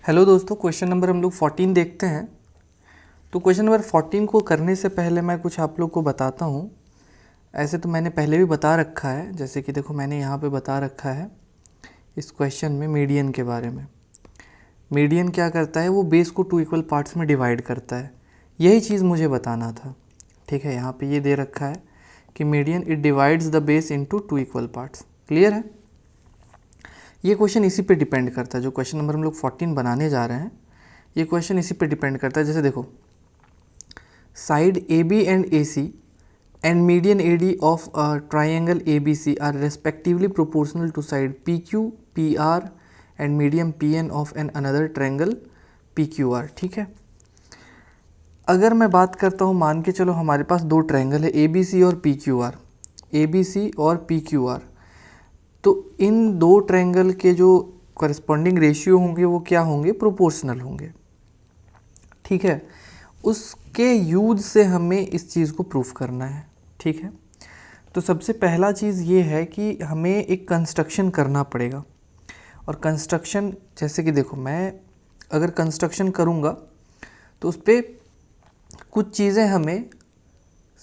Hello दोस्तों, question number हम लोग 14 देखते हैं। तो क्वेश्चन नंबर 14 को करने से पहले मैं कुछ आप लोग को बताता हूँ। ऐसे तो मैंने पहले भी बता रखा है, जैसे कि देखो मैंने यहाँ पे बता रखा है इस क्वेश्चन में मीडियन के बारे में। मीडियन क्या करता है, वो बेस को 2 इक्वल पार्ट्स में डिवाइड करता है। यही चीज़ मुझे बताना था। ठीक है, यहाँ पे ये दे रखा है कि median it divides the base into 2 equal parts. Clear है? ये क्वेश्चन इसी पे डिपेंड करता है। जो क्वेश्चन नंबर हम लोग 14 बनाने जा रहे हैं, ये क्वेश्चन इसी पे डिपेंड करता है। जैसे देखो, side A B and A C and median A D of triangle A B C are respectively proportional to side P Q P R and medium P N of an another triangle P Q R. ठीक है, अगर मैं बात करता हूँ, मान के चलो हमारे पास दो ट्राइंगल है ए बी सी और P Q R, A B C और पी क्यू आर। तो इन दो ट्रायंगल के जो करस्पॉन्डिंग रेशियो होंगे वो क्या होंगे, प्रोपोर्शनल होंगे। ठीक है, उसके यूज से हमें इस चीज़ को प्रूफ करना है। ठीक है, तो सबसे पहला चीज़ ये है कि हमें एक कंस्ट्रक्शन करना पड़ेगा। और कंस्ट्रक्शन जैसे कि देखो, मैं अगर कंस्ट्रक्शन करूँगा तो उस पर कुछ चीज़ें हमें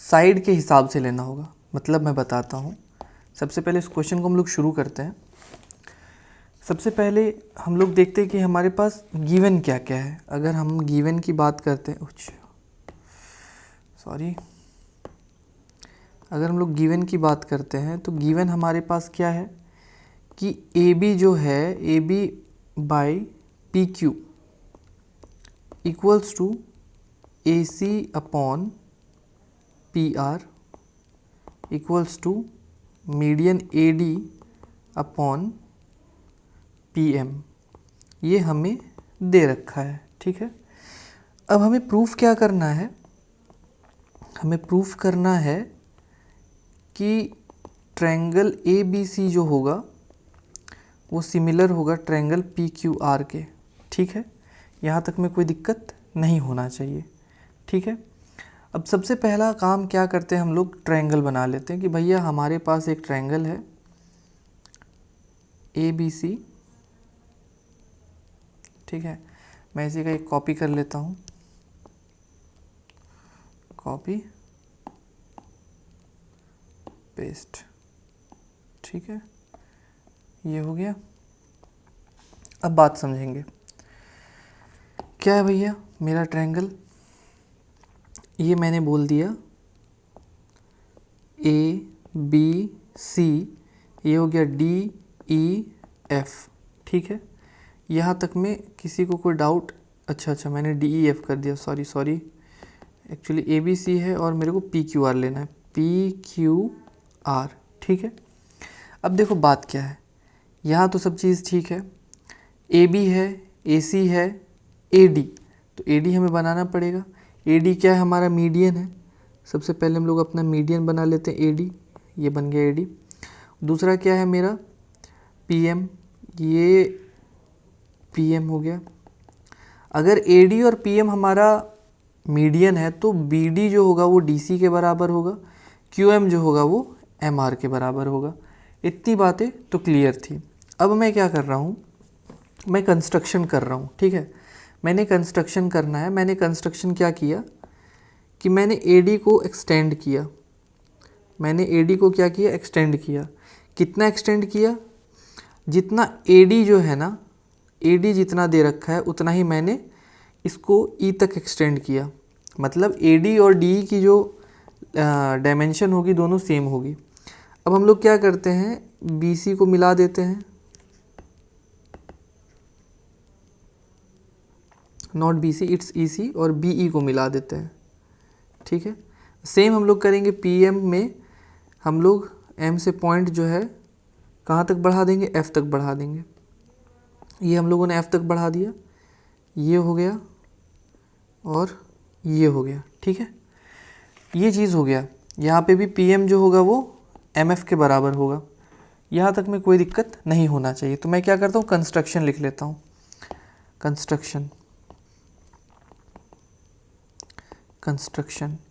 साइड के हिसाब से लेना होगा। मतलब मैं बताता हूँ। सबसे पहले इस क्वेश्चन को हम लोग शुरू करते हैं। सबसे पहले हम लोग देखते हैं कि हमारे पास गिवन क्या क्या है। अगर हम गिवन की बात करते हैं, अगर हम लोग गिवन की बात करते हैं तो गिवन हमारे पास क्या है कि ए बी जो है, A B by P Q equals to A C upon P R equals to median A D upon P M. ये हमें दे रखा है। ठीक है, अब हमें प्रूफ क्या करना है, हमें प्रूफ करना है कि ट्रायंगल ए बी सी जो होगा वो सिमिलर होगा ट्रायंगल पी क्यू आर के। ठीक है, यहाँ तक में कोई दिक्कत नहीं होना चाहिए। ठीक है, अब सबसे पहला काम क्या करते हैं, हम लोग ट्रायंगल बना लेते हैं कि भैया हमारे पास एक ट्रायंगल है ए बी सी। ठीक है, मैं इसी का एक कॉपी कर लेता हूँ, कॉपी पेस्ट। ठीक है, ये हो गया। अब बात समझेंगे। क्या है भैया मेरा ट्रायंगल, ये मैंने बोल दिया ए बी सी, ये हो गया डी ई एफ। ठीक है, यहाँ तक में किसी को कोई डाउट? अच्छा, मैंने डी ई एफ कर दिया, sorry. Actually A B C है और मेरे को पी क्यू आर लेना है, पी क्यू आर। ठीक है, अब देखो बात क्या है, यहाँ तो सब चीज़ ठीक है। ए बी है, ए सी है, ए डी, तो ए डी हमें बनाना पड़ेगा। ए डी क्या है, हमारा मीडियन है। सबसे पहले हम लोग अपना मीडियन बना लेते हैं, ए डी, ये बन गया ए डी। दूसरा क्या है मेरा, पी एम, ये पी एम हो गया। अगर ए डी और पी एम हमारा मीडियन है तो बी डी जो होगा वो डी सी के बराबर होगा, क्यू एम जो होगा वो एम आर के बराबर होगा। इतनी बातें तो क्लियर थी। अब मैं क्या कर रहा हूँ, मैं कंस्ट्रक्शन कर रहा हूँ। ठीक है, मैंने कंस्ट्रक्शन करना है। मैंने कंस्ट्रक्शन क्या किया कि मैंने ए डी को एक्सटेंड किया। मैंने ए डी को क्या किया, एक्सटेंड किया। कितना एक्सटेंड किया, जितना ए डी जो है ना, ए डी जितना दे रखा है उतना ही मैंने इसको ई तक एक्सटेंड किया। मतलब ए डी और डी की जो डायमेंशन होगी दोनों सेम होगी। अब हम लोग क्या करते हैं, बी सी को मिला देते हैं, नॉट बी सी इट्स ई सी, और बी ई को मिला देते हैं। ठीक है, सेम हम लोग करेंगे पी एम में। हम लोग एम से पॉइंट जो है कहाँ तक बढ़ा देंगे, एफ तक बढ़ा देंगे। ये हम लोगों ने एफ तक बढ़ा दिया, ये हो गया और ये हो गया। ठीक है, ये चीज़ हो गया। यहाँ पे भी पी एम जो होगा वो एम एफ के बराबर होगा। यहाँ तक में कोई दिक्कत नहीं होना चाहिए। तो मैं क्या करता हूँ, कंस्ट्रक्शन लिख लेता हूँ। कंस्ट्रक्शन,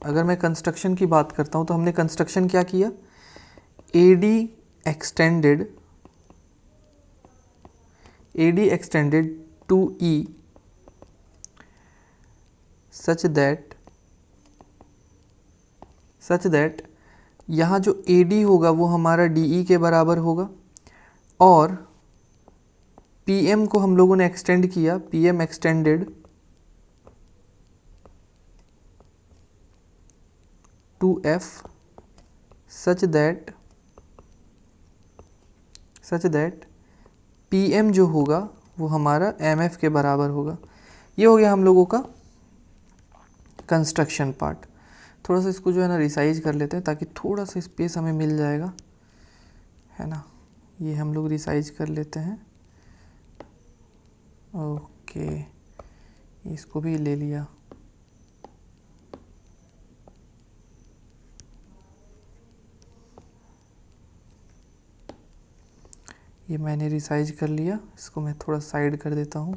अगर मैं कंस्ट्रक्शन की बात करता हूँ तो हमने कंस्ट्रक्शन क्या किया, A D extended to E such that यहाँ जो AD होगा वो हमारा DE के बराबर होगा, और PM को हम लोगों ने एक्सटेंड किया, PM extended to F such that PM जो होगा वो हमारा MF के बराबर होगा। ये हो गया हम लोगों का कंस्ट्रक्शन पार्ट। थोड़ा सा इसको जो है ना रिसाइज कर लेते हैं ताकि थोड़ा सा स्पेस हमें मिल जाएगा, है ना। ये हम लोग रिसाइज कर लेते हैं। ओके, इसको भी ले लिया। ये मैंने रिसाइज कर लिया, इसको मैं थोड़ा साइड कर देता हूँ।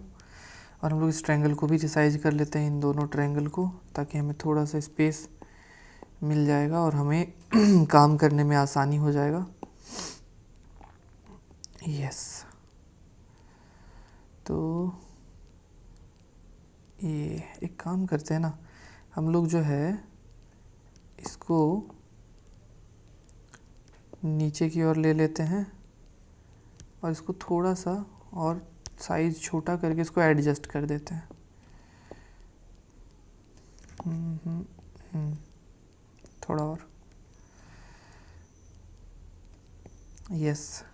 और हम लोग इस ट्रायंगल को भी रिसाइज कर लेते हैं, इन दोनों ट्रायंगल को, ताकि हमें थोड़ा सा स्पेस मिल जाएगा और हमें काम करने में आसानी हो जाएगा। यस, तो ये एक काम करते हैं ना, हम लोग जो है इसको नीचे की ओर ले लेते हैं और इसको थोड़ा सा और साइज छोटा करके इसको एडजस्ट कर देते हैं। थोड़ा और, यस।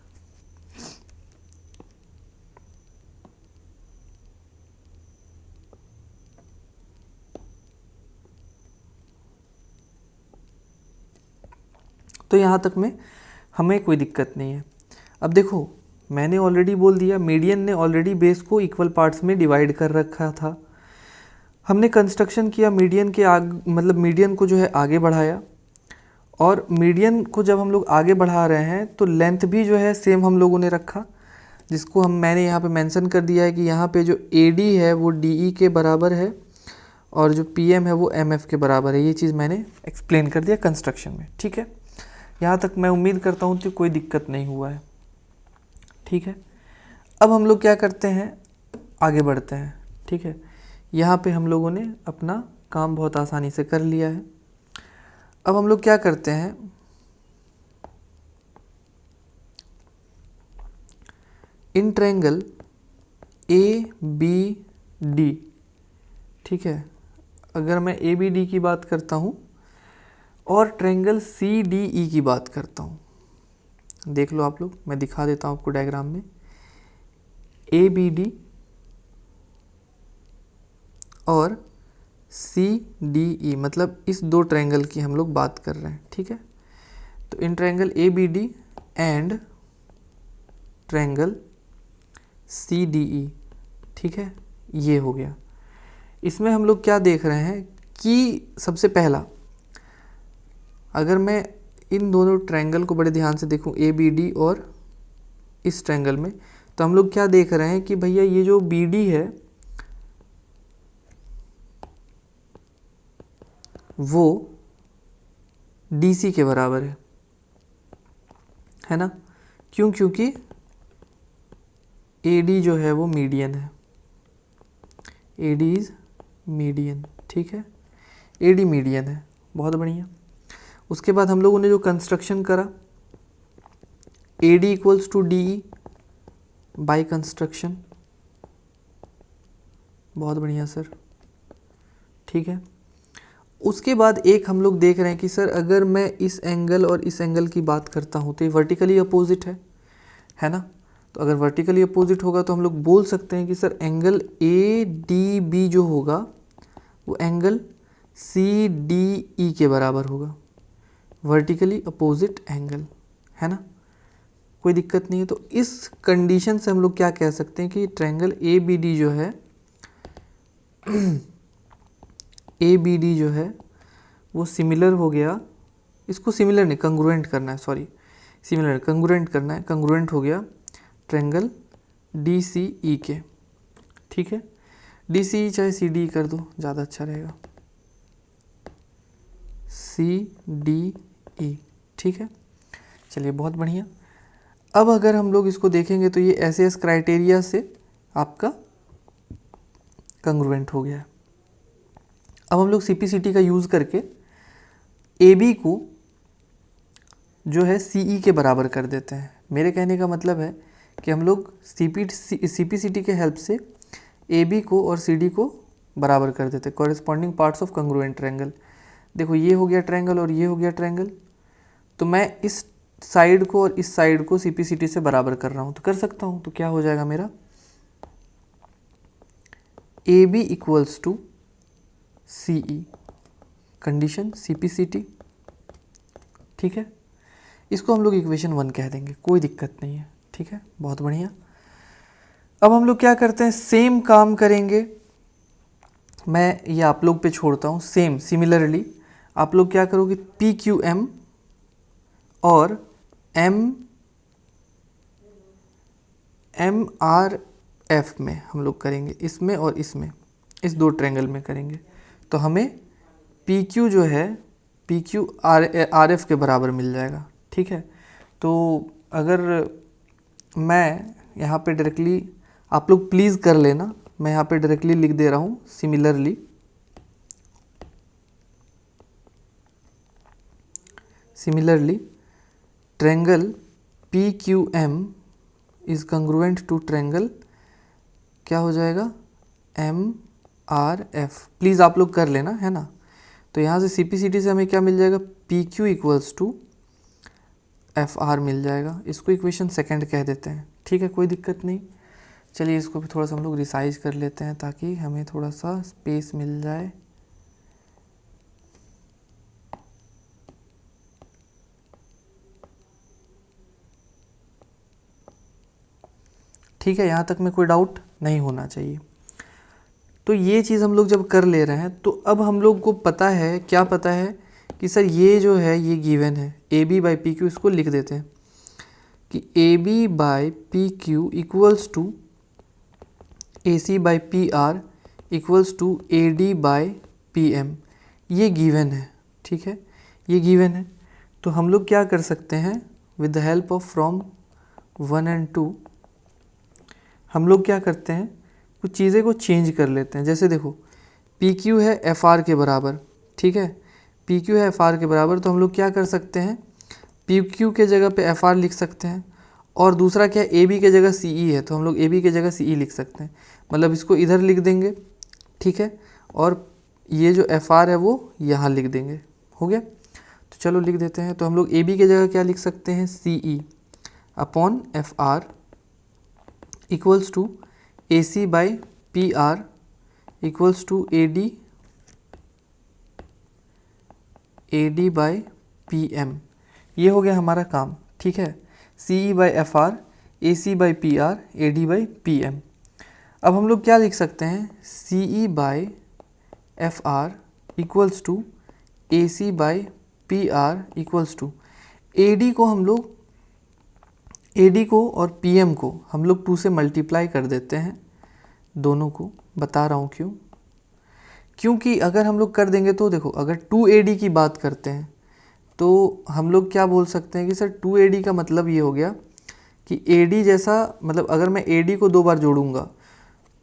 तो यहाँ तक में हमें कोई दिक्कत नहीं है। अब देखो, मैंने ऑलरेडी बोल दिया, मीडियन ने ऑलरेडी बेस को इक्वल पार्ट्स में डिवाइड कर रखा था। हमने कंस्ट्रक्शन किया, मीडियन के मतलब मीडियन को जो है आगे बढ़ाया, और मीडियन को जब हम लोग आगे बढ़ा रहे हैं तो लेंथ भी जो है सेम हम लोगों ने रखा, जिसको मैंने यहाँ पे मेंशन कर दिया है कि यहाँ पे जो AD है वो DE के बराबर है और जो PM है वो MF के बराबर है। ये चीज़ मैंने एक्सप्लेन कर दिया कंस्ट्रक्शन में, ठीक है। यहाँ तक मैं उम्मीद करता हूँ कि कोई दिक्कत नहीं हुआ है, ठीक है। अब हम लोग क्या करते हैं, आगे बढ़ते हैं, ठीक है। यहाँ पे हम लोगों ने अपना काम बहुत आसानी से कर लिया है। अब हम लोग क्या करते हैं, इन ट्रायंगल ABD, ठीक है, अगर मैं ABD की बात करता हूँ और ट्रायंगल CDE की बात करता हूँ, देख लो आप लोग, मैं दिखा देता हूँ आपको डायग्राम में। ABD और CDE, मतलब इस दो ट्रायंगल की हम लोग बात कर रहे हैं, ठीक है। तो in triangle ABD and triangle CDE, ठीक है, ये हो गया। इसमें हम लोग क्या देख रहे हैं कि सबसे पहला, अगर मैं इन दोनों ट्रायंगल को बड़े ध्यान से देखूं, ABD और इस ट्रायंगल में, तो हम लोग क्या देख रहे हैं कि भैया ये जो BD है वो DC के बराबर है ना। क्यों? क्योंकि AD जो है वो मीडियन है, AD इज मीडियन, ठीक है, AD मीडियन है, बहुत बढ़िया। उसके बाद हम लोगों ने जो कंस्ट्रक्शन करा, AD equals to DE by construction, बहुत बढ़िया सर, ठीक है। उसके बाद एक हम लोग देख रहे हैं कि सर अगर मैं इस एंगल और इस एंगल की बात करता हूँ तो ये वर्टिकली अपोजिट है ना। तो अगर वर्टिकली अपोजिट होगा तो हम लोग बोल सकते हैं कि सर एंगल ADB जो होगा वो एंगल CDE के बराबर होगा, वर्टिकली अपोजिट एंगल, है ना, कोई दिक्कत नहीं है। तो इस कंडीशन से हम लोग क्या कह सकते हैं कि ट्रायंगल ABD जो है ABD जो है वो सिमिलर हो गया, इसको सिमिलर नहीं, कंग्रुएंट करना है, सॉरी, सिमिलर कंग्रुएंट करना है, कंग्रुएंट हो गया ट्रायंगल DCE के, ठीक है। DCE चाहे CD कर दो, ज़्यादा अच्छा रहेगा, CDE, ठीक है। चलिए, बहुत बढ़िया। अब अगर हम लोग इसको देखेंगे तो ये SAS क्राइटेरिया से आपका कंग्रुएंट हो गया है। अब हम लोग CPCT का यूज़ करके AB को जो है CE के बराबर कर देते हैं। मेरे कहने का मतलब है कि हम लोग CPCT के हेल्प से AB को और CD को बराबर कर देते हैं, corresponding parts of congruent triangle. देखो ये हो गया ट्रायंगल और ये हो गया ट्रायंगल, तो मैं इस साइड को और इस साइड को CPCT से बराबर कर रहा हूँ, तो कर सकता हूँ। तो क्या हो जाएगा मेरा, AB equals to CE, condition CPCT, ठीक है। इसको हम लोग इक्वेशन 1 कह देंगे, कोई दिक्कत नहीं है, ठीक है, बहुत बढ़िया। अब हम लोग क्या करते हैं, सेम काम करेंगे। मैं ये आप लोग पे छोड़ता हूँ, सिमिलरली आप लोग क्या करोगे, PQM और MRF में हम लोग करेंगे, इसमें और इसमें, इस दो ट्रायंगल में करेंगे। तो हमें PQ जो है PQ RF के बराबर मिल जाएगा, ठीक है। तो अगर मैं यहाँ पे डायरेक्टली, आप लोग प्लीज़ कर लेना, मैं यहाँ पे डायरेक्टली लिख दे रहा हूँ similarly triangle PQM is congruent to triangle, क्या हो जाएगा, MRF। प्लीज़ आप लोग कर लेना, है ना। तो यहाँ से CPCT से हमें क्या मिल जाएगा, PQ इक्वल्स टू FR मिल जाएगा। इसको इक्वेशन 2 कह देते हैं, ठीक है, कोई दिक्कत नहीं। चलिए इसको भी थोड़ा सा हम लोग रिसाइज कर लेते हैं ताकि हमें थोड़ा सा स्पेस मिल जाए। ठीक है, यहाँ तक में कोई डाउट नहीं होना चाहिए। तो ये चीज़ हम लोग जब कर ले रहे हैं, तो अब हम लोग को पता है, क्या पता है कि सर ये जो है ये गिवन है, AB बाई PQ, इसको लिख देते हैं कि AB by PQ equals to AC by PR equals to AD by PM। ये गिवन है, ठीक है, ये गिवन है। तो हम लोग क्या कर सकते हैं, with the help of from 1 and 2 हम लोग क्या करते हैं, कुछ चीज़ें को चेंज कर लेते हैं। जैसे देखो PQ है FR के बराबर, ठीक है, PQ है FR के बराबर, तो हम लोग क्या कर सकते हैं, PQ के जगह पे FR लिख सकते हैं, और दूसरा क्या है, AB के जगह CE है, तो हम लोग AB के जगह CE लिख सकते हैं, मतलब इसको इधर लिख देंगे, ठीक है, और ये जो FR है वो यहाँ लिख देंगे, हो गया। तो चलो लिख देते हैं। तो हम लोग AB के जगह क्या लिख सकते हैं, CE upon FR equals to AC by PR equals to AD by PM। ये हो गया हमारा काम, ठीक है, CE by FR, AC by PR, AD by PM। अब हम लोग क्या लिख सकते हैं, CE by FR equals to AC by PR equals to AD को हम लोग, AD को और PM को हम लोग 2 से मल्टीप्लाई कर देते हैं, दोनों को, बता रहा हूँ क्यों, क्योंकि अगर हम लोग कर देंगे तो देखो, अगर 2AD की बात करते हैं तो हम लोग क्या बोल सकते हैं कि सर 2AD का मतलब ये हो गया कि AD जैसा, मतलब अगर मैं AD को 2 बार जोड़ूंगा,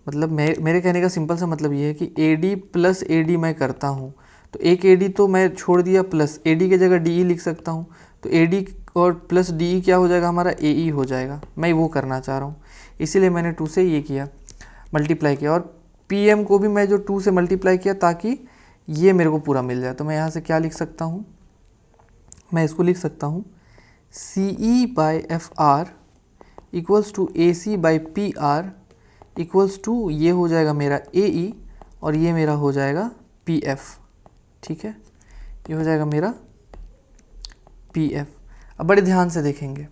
मतलब मेरे कहने का सिंपल सा मतलब ये है कि AD प्लस AD मैं करता हूँ, तो एक AD तो मैं छोड़ दिया, प्लस AD की जगह DE लिख सकता हूँ, तो AD और प्लस DE क्या हो जाएगा, हमारा AE हो जाएगा। मैं वो करना चाह रहा हूँ, इसीलिए मैंने 2 से ये किया, मल्टीप्लाई किया, और PM को भी मैं जो 2 से मल्टीप्लाई किया ताकि ये मेरे को पूरा मिल जाए। तो मैं यहाँ से क्या लिख सकता हूँ, मैं इसको लिख सकता हूँ CE by FR equals to AC by PR equals to, ये हो जाएगा मेरा AE और ये मेरा हो जाएगा PF, ठीक है, ये हो जाएगा मेरा PF। अब बड़े ध्यान से देखेंगे,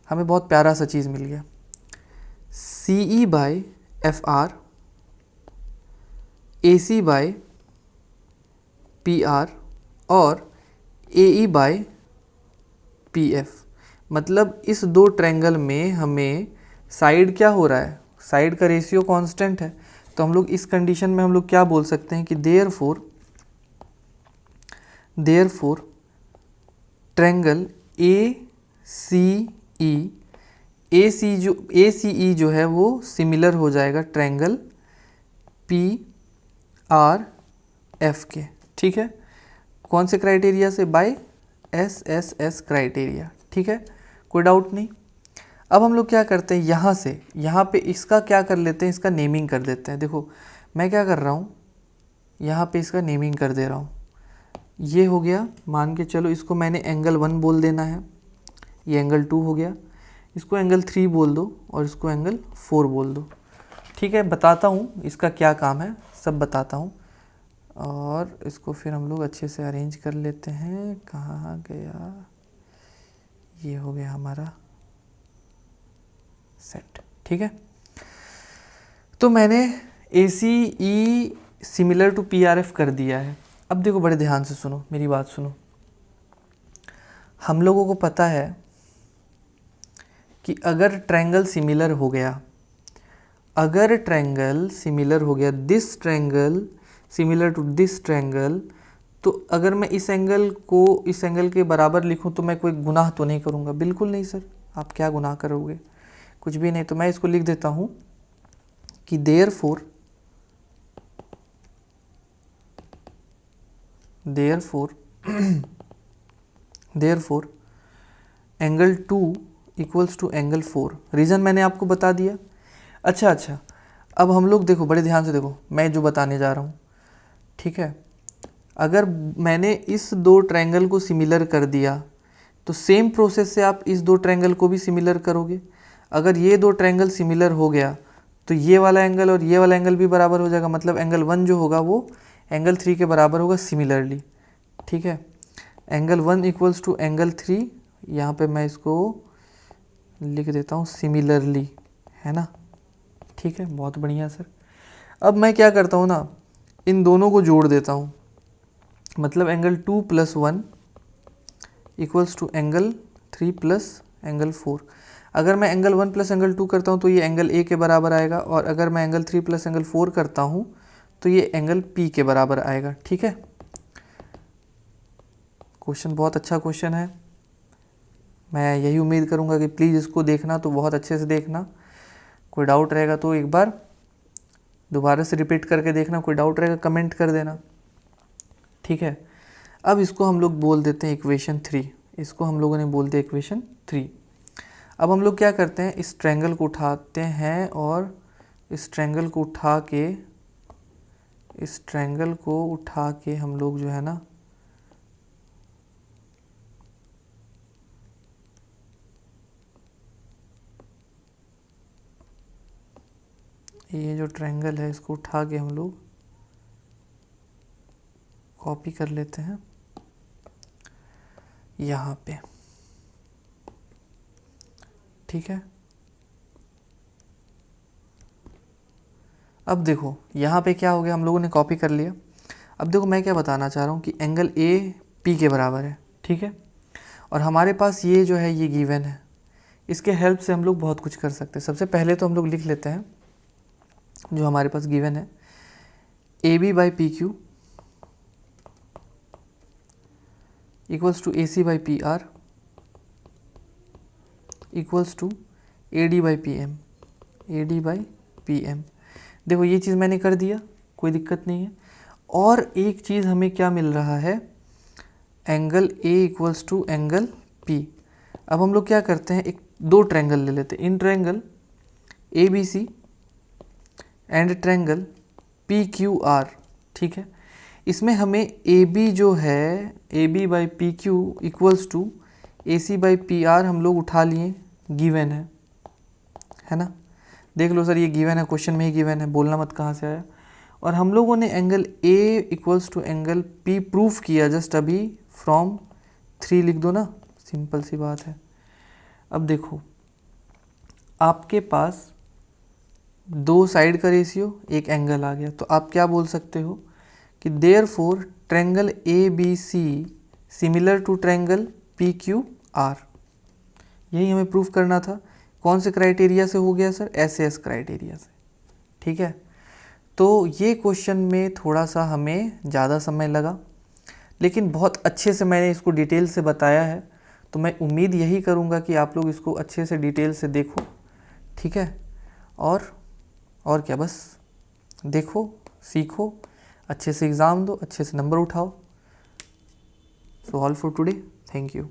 हमें बहुत प्यारा सा चीज़ मिल गया, CE by FR, AC by PR और AE बाई PF। मतलब इस दो ट्रायंगल में हमें साइड क्या हो रहा है, साइड का रेशियो कांस्टेंट है, तो हम लोग इस कंडीशन में हम लोग क्या बोल सकते हैं कि देयरफॉर ट्रायंगल ACE जो है वो सिमिलर हो जाएगा ट्रायंगल PR एफ के, ठीक है। कौन से क्राइटेरिया से? बाय एस क्राइटेरिया, ठीक है, कोई डाउट नहीं। अब हम लोग क्या करते हैं, यहाँ से यहाँ पे इसका क्या कर लेते हैं, इसका नेमिंग कर देते हैं। देखो मैं क्या कर रहा हूँ, यहाँ पे इसका नेमिंग कर दे रहा हूँ। ये हो गया, मान के चलो इसको मैंने एंगल 1 बोल देना है, ये एंगल 2 हो गया, इसको एंगल 3 बोल दो और इसको एंगल 4 बोल दो, ठीक है। बताता हूँ इसका क्या काम है, सब बताता हूँ। और इसको फिर हम लोग अच्छे से अरेंज कर लेते हैं। कहाँ गया, ये हो गया हमारा सेट, ठीक है। तो मैंने ACE सिमिलर टू PRF कर दिया है। अब देखो बड़े ध्यान से सुनो, मेरी बात सुनो। हम लोगों को पता है कि अगर ट्रायंगल सिमिलर हो गया, अगर ट्रायंगल सिमिलर हो गया, this triangle similar to this triangle, तो अगर मैं इस एंगल को इस एंगल के बराबर लिखूं तो मैं कोई गुनाह तो नहीं करूंगा? बिल्कुल नहीं सर, आप क्या गुनाह करोगे, कुछ भी नहीं। तो मैं इसको लिख देता हूं कि therefore angle 2 equals to angle 4। Reason मैंने आपको बता दिया। अच्छा, अब हम लोग देखो बड़े ध्यान से देखो मैं जो बताने जा रहा हूँ, ठीक है। अगर मैंने इस दो ट्रायंगल को सिमिलर कर दिया तो सेम प्रोसेस से आप इस दो ट्रायंगल को भी सिमिलर करोगे। अगर ये दो ट्रायंगल सिमिलर हो गया तो ये वाला एंगल और ये वाला एंगल भी बराबर हो जाएगा, मतलब एंगल 1 जो होगा वो एंगल 3 के बराबर होगा सिमिलरली, ठीक है। एंगल 1 इक्वल्स टू एंगल 3, यहाँ पे मैं इसको लिख देता हूँ सिमिलरली, है ना, ठीक है, बहुत बढ़िया सर। अब मैं क्या करता हूँ ना, इन दोनों को जोड़ देता हूँ, मतलब angle 2 + 1 equals to angle 3 + angle 4। अगर मैं एंगल 1 + एंगल 2 करता हूँ तो ये एंगल A के बराबर आएगा, और अगर मैं एंगल 3 + एंगल 4 करता हूँ तो ये एंगल P के बराबर आएगा, ठीक है। क्वेश्चन बहुत अच्छा क्वेश्चन है, मैं यही उम्मीद करूँगा कि प्लीज़ इसको देखना तो बहुत अच्छे से देखना। कोई डाउट रहेगा तो एक बार दोबारा से रिपीट करके देखना, कोई डाउट रहेगा कमेंट कर देना, ठीक है। अब इसको हम लोग बोल देते हैं इक्वेशन 3, इसको हम लोगों ने बोल दिया इक्वेशन 3। अब हम लोग क्या करते हैं, इस ट्रायंगल को उठाते हैं और इस ट्रायंगल को उठा के हम लोग जो है ना ये जो ट्रायंगल है इसको उठा के हम लोग कॉपी कर लेते हैं यहाँ पे, ठीक है। अब देखो यहाँ पे क्या हो गया, हम लोगों ने कॉपी कर लिया। अब देखो मैं क्या बताना चाह रहा हूँ कि एंगल AP के बराबर है, ठीक है, और हमारे पास ये जो है ये गिवन है। इसके हेल्प से हम लोग बहुत कुछ कर सकते हैं। सबसे पहले तो हम लोग लिख लेते हैं जो हमारे पास गिवन है, AB/PQ equals to AC/PR equals to AD/PM। देखो ये चीज़ मैंने कर दिया, कोई दिक्कत नहीं है। और एक चीज़ हमें क्या मिल रहा है, angle A equals to angle P। अब हम लोग क्या करते हैं, एक दो ट्रायंगल ले लेते हैं, in triangle ABC and triangle PQR, ठीक है। इसमें हमें AB जो है AB/PQ इक्वल्स टू AC/PR हम लोग उठा लिए, गिवन है ना। देख लो सर ये गिवन है, क्वेश्चन में ही गिवन है, बोलना मत कहाँ से आया। और हम लोगों ने angle A equals to angle P proof किया जस्ट अभी, फ्रॉम 3 लिख दो ना, सिंपल सी बात है। अब देखो आपके पास दो साइड का रेशियो, एक एंगल आ गया, तो आप क्या बोल सकते हो कि therefore triangle ABC similar to triangle PQR। यही हमें प्रूफ करना था। कौन से क्राइटेरिया से हो गया सर? SAS क्राइटेरिया से, ठीक है। तो ये क्वेश्चन में थोड़ा सा हमें ज़्यादा समय लगा, लेकिन बहुत अच्छे से मैंने इसको डिटेल से बताया है, तो मैं उम्मीद यही करूँगा कि आप लोग इसको अच्छे से डिटेल से देखो, ठीक है। और क्या, बस देखो, सीखो, अच्छे से एग्ज़ाम दो, अच्छे से नंबर उठाओ। So all for today, thank you.